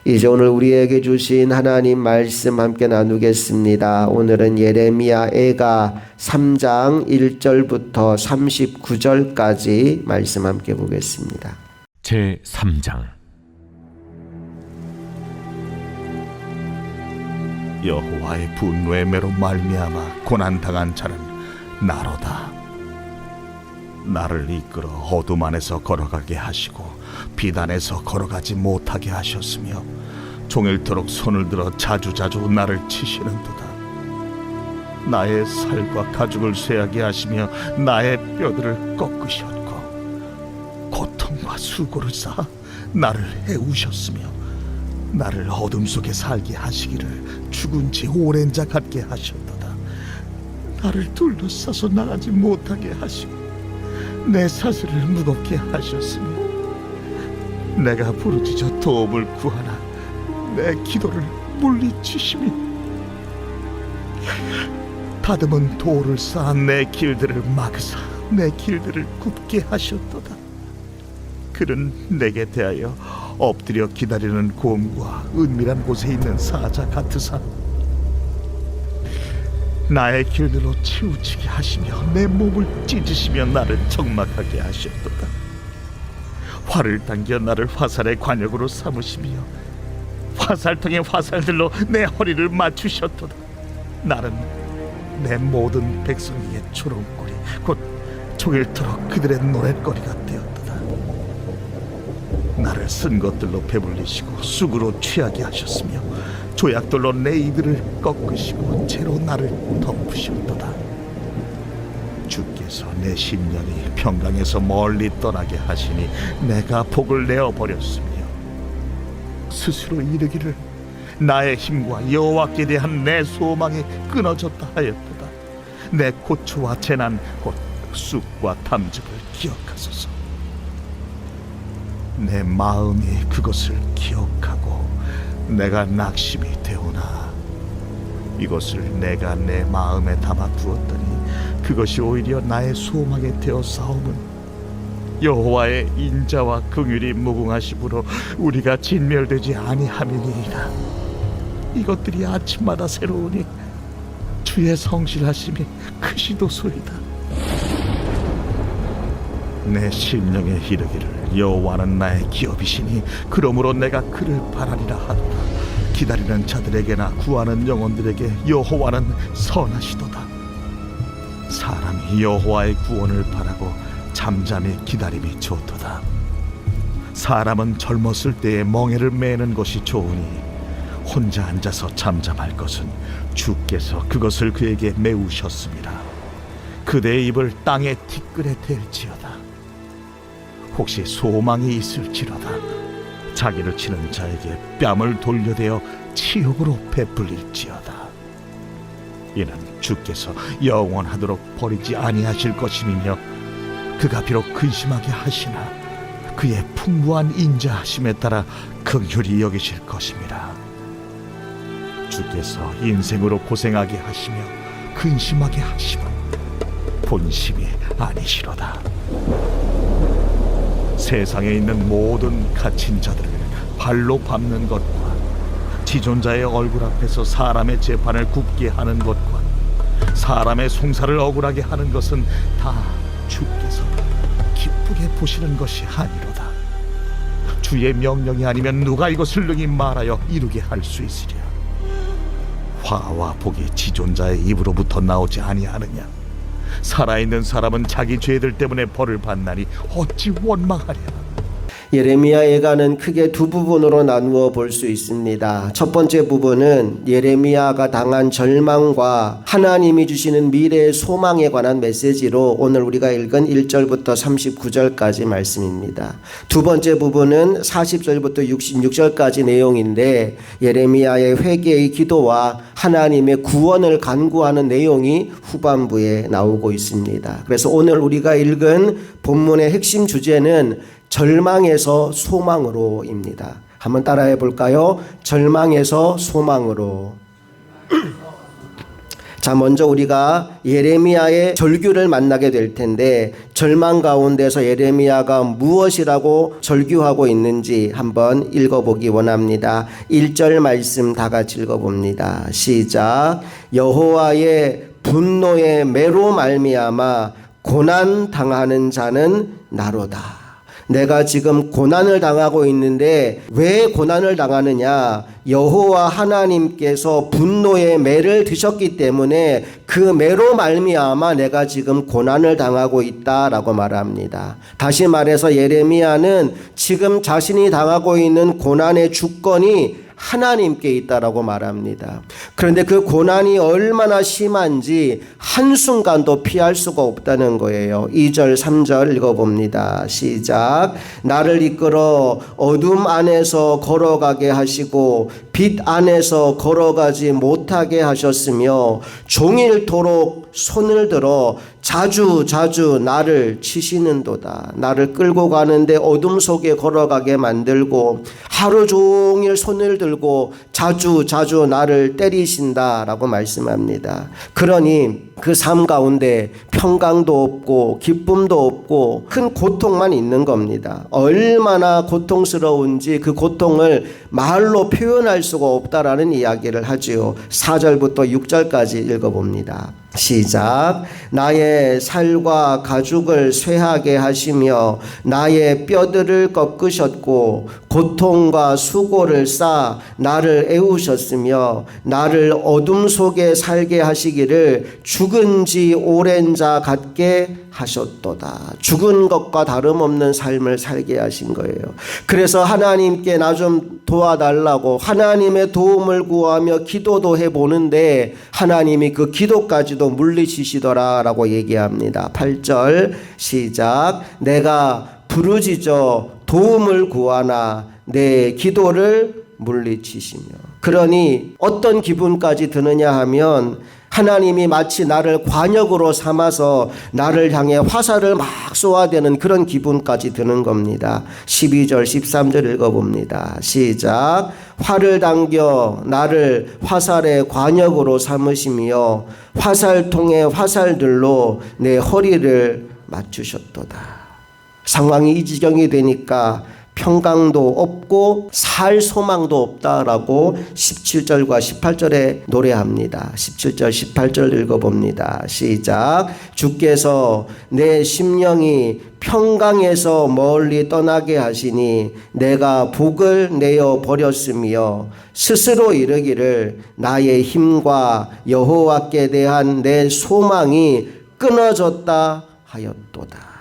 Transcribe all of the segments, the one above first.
이제 오늘 우리에게 주신 하나님 말씀 함께 나누겠습니다. 오늘은 예레미야 애가 3장 1절부터 39절까지 말씀 함께 보겠습니다. 제 3장. 여호와의 분노의 매로 말미암아 고난당한 자는 나로다. 나를 이끌어 어둠 안에서 걸어가게 하시고 빛 안에서 걸어가지 못하게 하셨으며 종일토록 손을 들어 자주자주 나를 치시는도다. 나의 살과 가죽을 쇠하게 하시며 나의 뼈들을 꺾으셨고 고통과 수고를 쌓아 나를 해우셨으며 나를 어둠 속에 살게 하시기를 죽은 지 오랜 자 같게 하셨도다. 나를 둘러싸서 나가지 못하게 하시고 내 사슬을 무겁게 하셨으며 내가 부르짖어 도움을 구하나 내 기도를 물리치시며 다듬은 돌을 쌓아 내 길들을 막으사 내 길들을 굽게 하셨도다. 그는 내게 대하여 엎드려 기다리는 곰과 은밀한 곳에 있는 사자 같으사 나의 길들로 치우치게 하시며 내 몸을 찢으시며 나를 적막하게 하셨도다. 활을 당겨 나를 화살의 관역으로 삼으시며 화살통의 화살들로 내 허리를 맞추셨도다. 나는 내 모든 백성에게 조롱거리 곧 종일토록 그들의 노랫거리가 되었도다. 나를 쓴 것들로 배불리시고 쑥으로 취하게 하셨으며 조약돌로 내 이들을 꺾으시고 채로 나를 덮으셨도다. 주께서 내 심령이 평강에서 멀리 떠나게 하시니 내가 복을 내어버렸으며 스스로 이르기를 나의 힘과 여호와께 대한 내 소망이 끊어졌다 하였도다. 내 고초와 재난 곧 쑥과 탐즙을 기억하소서. 내 마음이 그것을 기억하고 내가 낙심이 되오나 이것을 내가 내 마음에 담아 두었더니 그것이 오히려 나의 소망이 되어 싸움은 여호와의 인자와 긍휼이 무궁하심으로 우리가 진멸되지 아니함이니이다. 이것들이 아침마다 새로우니 주의 성실하심이 크시도소이다. 내 심령에 이르기를 여호와는 나의 기업이시니 그러므로 내가 그를 바라리라 하도다. 기다리는 자들에게나 구하는 영혼들에게 여호와는 선하시도다. 사람이 여호와의 구원을 바라고 잠잠히 기다림이 좋도다. 사람은 젊었을 때에 멍에를 매는 것이 좋으니 혼자 앉아서 잠잠할 것은 주께서 그것을 그에게 메우셨습니다. 그대의 입을 땅에 티끌에 댈지어다. 혹시 소망이 있을지로다. 자기를 치는 자에게 뺨을 돌려대어 치욕으로 베풀릴지어다. 이는 주께서 영원하도록 버리지 아니하실 것임이며 그가 비록 근심하게 하시나 그의 풍부한 인자하심에 따라 긍휼히 여기실 것임이라. 주께서 인생으로 고생하게 하시며 근심하게 하심은 본심이 아니시로다. 세상에 있는 모든 갇힌 자들을 발로 밟는 것과 지존자의 얼굴 앞에서 사람의 재판을 굽게 하는 것과 사람의 송사를 억울하게 하는 것은 다 주께서 기쁘게 보시는 것이 아니로다. 주의 명령이 아니면 누가 이것을 능히 말하여 이루게 할 수 있으랴. 화와 복이 지존자의 입으로부터 나오지 아니하느냐. 살아있는 사람은 자기 죄들 때문에 벌을 받나니 어찌 원망하랴. 예레미야 예가는 크게 두 부분으로 나누어 볼 수 있습니다. 첫 번째 부분은 예레미야가 당한 절망과 하나님이 주시는 미래의 소망에 관한 메시지로 오늘 우리가 읽은 1절부터 39절까지 말씀입니다. 두 번째 부분은 40절부터 66절까지 내용인데 예레미야의 회개의 기도와 하나님의 구원을 간구하는 내용이 후반부에 나오고 있습니다. 그래서 오늘 우리가 읽은 본문의 핵심 주제는 절망에서 소망으로입니다. 한번 따라해 볼까요? 절망에서 소망으로. 자, 먼저 우리가 예레미야의 절규를 만나게 될 텐데 절망 가운데서 예레미야가 무엇이라고 절규하고 있는지 한번 읽어보기 원합니다. 1절 말씀 다 같이 읽어봅니다. 시작. 여호와의 분노의 매로 말미암아 고난 당하는 자는 나로다. 내가 지금 고난을 당하고 있는데 왜 고난을 당하느냐? 여호와 하나님께서 분노의 매를 드셨기 때문에 그 매로 말미암아 내가 지금 고난을 당하고 있다라고 말합니다. 다시 말해서 예레미야는 지금 자신이 당하고 있는 고난의 주권이 하나님께 있다라고 말합니다. 그런데 그 고난이 얼마나 심한지 한순간도 피할 수가 없다는 거예요. 2절 3절 읽어봅니다. 시작. 나를 이끌어 어둠 안에서 걸어가게 하시고 빛 안에서 걸어가지 못하게 하셨으며 종일토록 손을 들어 자주 나를 치시는도다. 나를 끌고 가는데 어둠 속에 걸어가게 만들고 하루 종일 손을 들고 자주 나를 때리신다라고 말씀합니다. 그러니 그 삶 가운데 평강도 없고 기쁨도 없고 큰 고통만 있는 겁니다. 얼마나 고통스러운지 그 고통을 말로 표현할 수가 없다라는 이야기를 하지요. 4절부터 6절까지 읽어봅니다. 시작. 나의 살과 가죽을 쇠하게 하시며 나의 뼈들을 꺾으셨고 고통과 수고를 쌓아 나를 애우셨으며 나를 어둠 속에 살게 하시기를 죽은 지 오랜 자 같게 하셨도다. 죽은 것과 다름없는 삶을 살게 하신 거예요. 그래서 하나님께 나 좀 도와달라고 하나님의 도움을 구하며 기도도 해보는데 하나님이 그 기도까지도 물리치시더라라고 얘기합니다. 8절 시작. 내가 부르짖어 도움을 구하나 내 기도를 물리치시며. 그러니 어떤 기분까지 드느냐 하면 하나님이 마치 나를 관역으로 삼아서 나를 향해 화살을 막 쏘아대는 그런 기분까지 드는 겁니다. 12절 13절 읽어봅니다. 시작. 활을 당겨 나를 화살의 관역으로 삼으시며 화살통의 화살들로 내 허리를 맞추셨도다. 상황이 이 지경이 되니까 평강도 없고 살 소망도 없다라고 17절과 18절에 노래합니다. 17절 18절 읽어봅니다. 시작. 주께서 내 심령이 평강에서 멀리 떠나게 하시니 내가 복을 내어 버렸으며 스스로 이르기를 나의 힘과 여호와께 대한 내 소망이 끊어졌다 하였도다.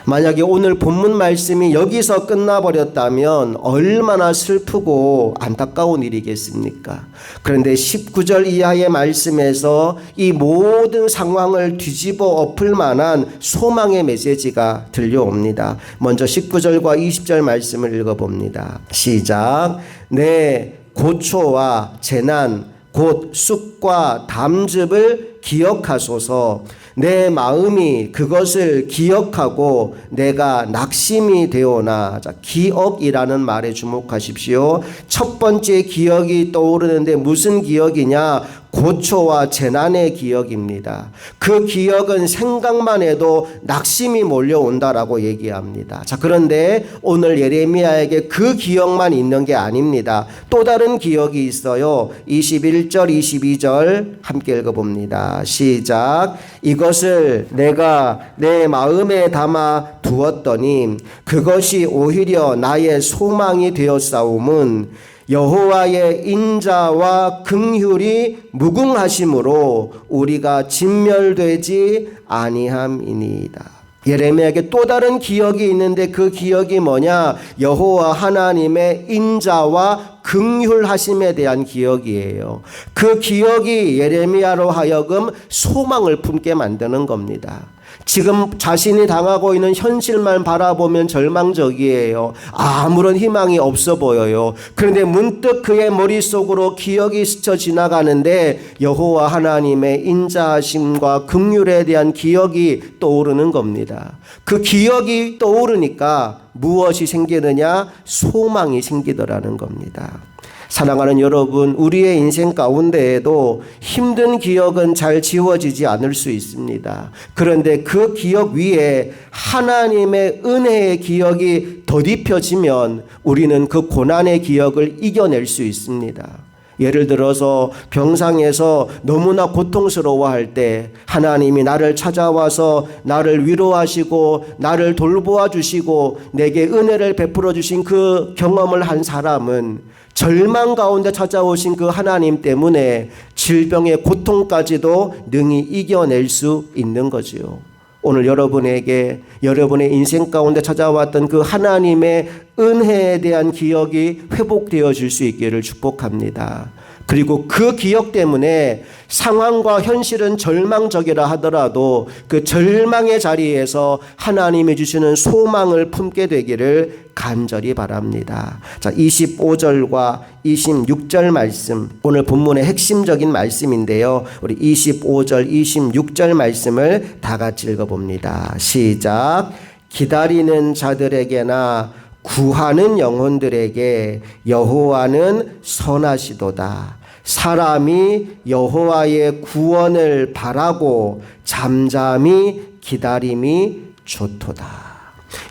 만약에 오늘 본문 말씀이 여기서 끝나버렸다면 얼마나 슬프고 안타까운 일이겠습니까? 그런데 19절 이하의 말씀에서 이 모든 상황을 뒤집어 엎을 만한 소망의 메시지가 들려옵니다. 먼저 19절과 20절 말씀을 읽어봅니다. 시작. 내 고초와 재난 곧 쑥과 담즙을 기억하소서. 내 마음이 그것을 기억하고 내가 낙심이 되오나. 자, 기억이라는 말에 주목하십시오. 첫 번째 기억이 떠오르는데 무슨 기억이냐? 고초와 재난의 기억입니다. 그 기억은 생각만 해도 낙심이 몰려온다라고 얘기합니다. 자, 그런데 오늘 예레미야에게 그 기억만 있는 게 아닙니다. 또 다른 기억이 있어요. 21절 22절 함께 읽어봅니다. 시작. 이것을 내가 내 마음에 담아 두었더니 그것이 오히려 나의 소망이 되었사옴은 여호와의 인자와 긍휼이 무궁하심으로 우리가 진멸되지 아니함이니이다. 예레미야에게 또 다른 기억이 있는데 그 기억이 뭐냐? 여호와 하나님의 인자와 긍휼하심에 대한 기억이에요. 그 기억이 예레미야로 하여금 소망을 품게 만드는 겁니다. 지금 자신이 당하고 있는 현실만 바라보면 절망적이에요. 아무런 희망이 없어 보여요. 그런데 문득 그의 머릿속으로 기억이 스쳐 지나가는데 여호와 하나님의 인자하심과 긍휼에 대한 기억이 떠오르는 겁니다. 그 기억이 떠오르니까 무엇이 생기느냐? 소망이 생기더라는 겁니다. 사랑하는 여러분, 우리의 인생 가운데에도 힘든 기억은 잘 지워지지 않을 수 있습니다. 그런데 그 기억 위에 하나님의 은혜의 기억이 덧입혀지면 우리는 그 고난의 기억을 이겨낼 수 있습니다. 예를 들어서 병상에서 너무나 고통스러워할 때 하나님이 나를 찾아와서 나를 위로하시고 나를 돌보아 주시고 내게 은혜를 베풀어 주신 그 경험을 한 사람은 절망 가운데 찾아오신 그 하나님 때문에 질병의 고통까지도 능히 이겨낼 수 있는 거지요. 오늘 여러분에게 여러분의 인생 가운데 찾아왔던 그 하나님의 은혜에 대한 기억이 회복되어질 수 있기를 축복합니다. 그리고 그 기억 때문에 상황과 현실은 절망적이라 하더라도 그 절망의 자리에서 하나님이 주시는 소망을 품게 되기를 간절히 바랍니다. 자, 25절과 26절 말씀, 오늘 본문의 핵심적인 말씀인데요. 우리 25절, 26절 말씀을 다 같이 읽어봅니다. 시작. 기다리는 자들에게나 구하는 영혼들에게 여호와는 선하시도다. 사람이 여호와의 구원을 바라고 잠잠히 기다림이 좋도다.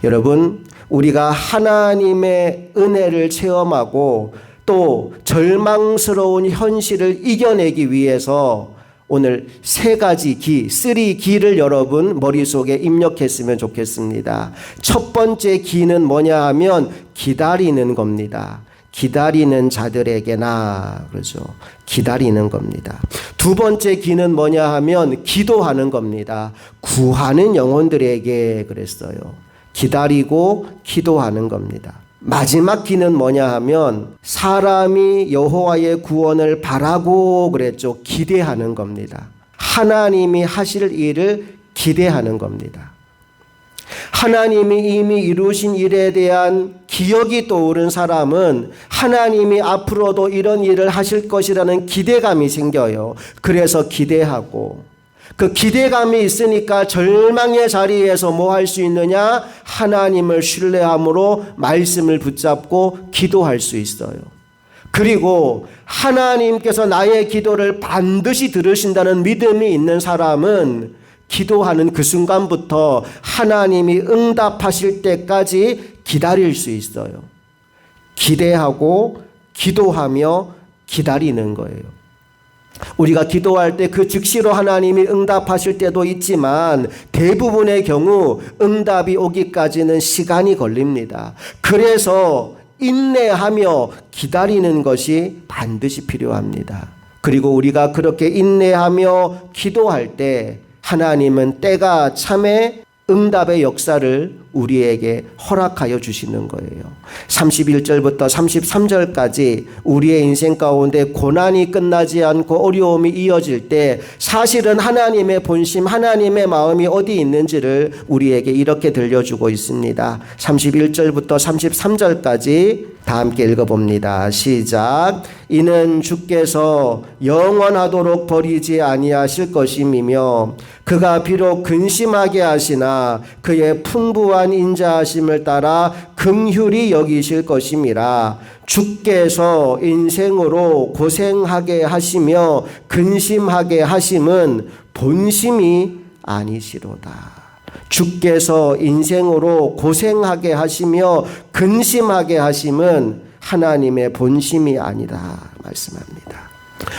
여러분, 우리가 하나님의 은혜를 체험하고 또 절망스러운 현실을 이겨내기 위해서 오늘 세 가지 기, 3기를 여러분 머릿속에 입력했으면 좋겠습니다. 첫 번째 기는 뭐냐 하면 기다리는 겁니다. 기다리는 자들에게나, 그렇죠. 기다리는 겁니다. 두 번째 기는 뭐냐 하면 기도하는 겁니다. 구하는 영혼들에게 그랬어요. 기다리고 기도하는 겁니다. 마지막 기는 뭐냐 하면 사람이 여호와의 구원을 바라고 그랬죠. 기대하는 겁니다. 하나님이 하실 일을 기대하는 겁니다. 하나님이 이미 이루신 일에 대한 기억이 떠오른 사람은 하나님이 앞으로도 이런 일을 하실 것이라는 기대감이 생겨요. 그래서 기대하고, 그 기대감이 있으니까 절망의 자리에서 뭐 할 수 있느냐? 하나님을 신뢰함으로 말씀을 붙잡고 기도할 수 있어요. 그리고 하나님께서 나의 기도를 반드시 들으신다는 믿음이 있는 사람은 기도하는 그 순간부터 하나님이 응답하실 때까지 기다릴 수 있어요. 기대하고 기도하며 기다리는 거예요. 우리가 기도할 때 그 즉시로 하나님이 응답하실 때도 있지만 대부분의 경우 응답이 오기까지는 시간이 걸립니다. 그래서 인내하며 기다리는 것이 반드시 필요합니다. 그리고 우리가 그렇게 인내하며 기도할 때 하나님은 때가 참에 응답의 역사를 우리에게 허락하여 주시는 거예요. 31절부터 33절까지 우리의 인생 가운데 고난이 끝나지 않고 어려움이 이어질 때 사실은 하나님의 본심, 하나님의 마음이 어디 있는지를 우리에게 이렇게 들려주고 있습니다. 31절부터 33절까지 다 함께 읽어봅니다. 시작. 이는 주께서 영원하도록 버리지 아니하실 것임이며 그가 비록 근심하게 하시나 그의 풍부한 인자하심을 따라 긍휼히 여기실 것임이라. 주께서 인생으로 고생하게 하시며 근심하게 하심은 본심이 아니시로다. 주께서 인생으로 고생하게 하시며 근심하게 하심은 하나님의 본심이 아니라 말씀합니다.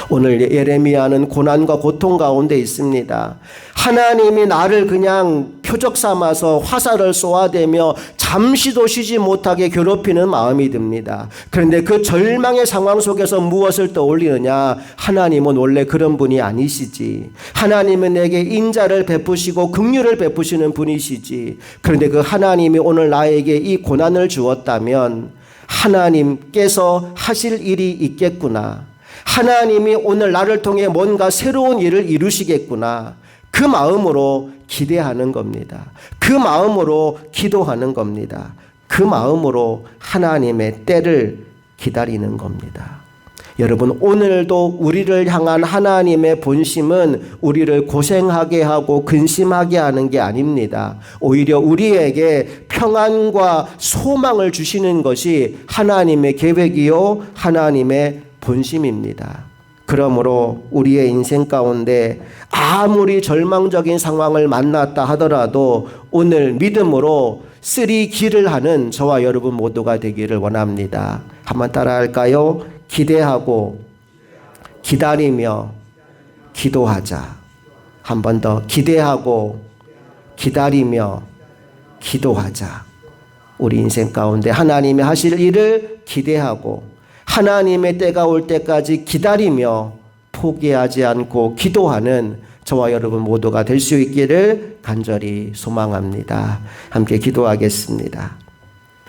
오늘 예레미야는 고난과 고통 가운데 있습니다. 하나님이 나를 그냥 표적 삼아서 화살을 쏘아대며 잠시도 쉬지 못하게 괴롭히는 마음이 듭니다. 그런데 그 절망의 상황 속에서 무엇을 떠올리느냐? 하나님은 원래 그런 분이 아니시지. 하나님은 내게 인자를 베푸시고 긍휼을 베푸시는 분이시지. 그런데 그 하나님이 오늘 나에게 이 고난을 주었다면 하나님께서 하실 일이 있겠구나. 하나님이 오늘 나를 통해 뭔가 새로운 일을 이루시겠구나. 그 마음으로 기대하는 겁니다. 그 마음으로 기도하는 겁니다. 그 마음으로 하나님의 때를 기다리는 겁니다. 여러분, 오늘도 우리를 향한 하나님의 본심은 우리를 고생하게 하고 근심하게 하는 게 아닙니다. 오히려 우리에게 평안과 소망을 주시는 것이 하나님의 계획이요 하나님의 본심입니다. 그러므로 우리의 인생 가운데 아무리 절망적인 상황을 만났다 하더라도 오늘 믿음으로 쓰리 길을 하는 저와 여러분 모두가 되기를 원합니다. 한번 따라할까요? 기대하고 기다리며 기도하자. 한 번 더 기대하고 기다리며 기도하자. 우리 인생 가운데 하나님이 하실 일을 기대하고 하나님의 때가 올 때까지 기다리며 포기하지 않고 기도하는 저와 여러분 모두가 될 수 있기를 간절히 소망합니다. 함께 기도하겠습니다.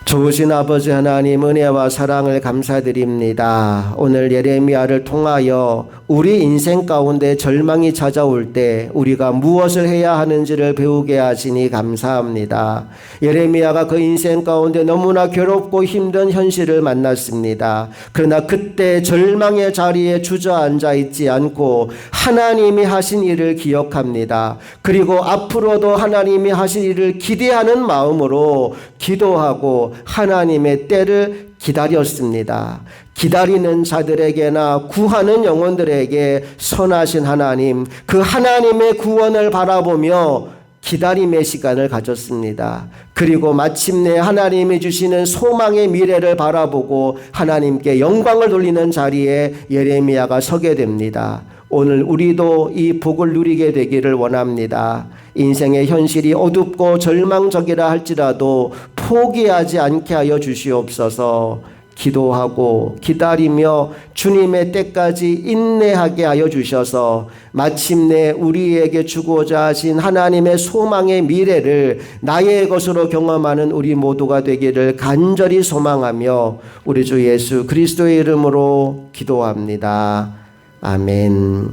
좋으신 아버지 하나님, 은혜와 사랑을 감사드립니다. 오늘 예레미야를 통하여 우리 인생 가운데 절망이 찾아올 때 우리가 무엇을 해야 하는지를 배우게 하시니 감사합니다. 예레미야가 그 인생 가운데 너무나 괴롭고 힘든 현실을 만났습니다. 그러나 그때 절망의 자리에 주저앉아 있지 않고 하나님이 하신 일을 기억합니다. 그리고 앞으로도 하나님이 하신 일을 기대하는 마음으로 기도하고 하나님의 때를 기다렸습니다. 기다리는 자들에게나 구하는 영혼들에게 선하신 하나님, 그 하나님의 구원을 바라보며 기다림의 시간을 가졌습니다. 그리고 마침내 하나님이 주시는 소망의 미래를 바라보고 하나님께 영광을 돌리는 자리에 예레미야가 서게 됩니다. 오늘 우리도 이 복을 누리게 되기를 원합니다. 인생의 현실이 어둡고 절망적이라 할지라도 포기하지 않게 하여 주시옵소서. 기도하고 기다리며 주님의 때까지 인내하게 하여 주셔서 마침내 우리에게 주고자 하신 하나님의 소망의 미래를 나의 것으로 경험하는 우리 모두가 되기를 간절히 소망하며 우리 주 예수 그리스도의 이름으로 기도합니다. 아멘.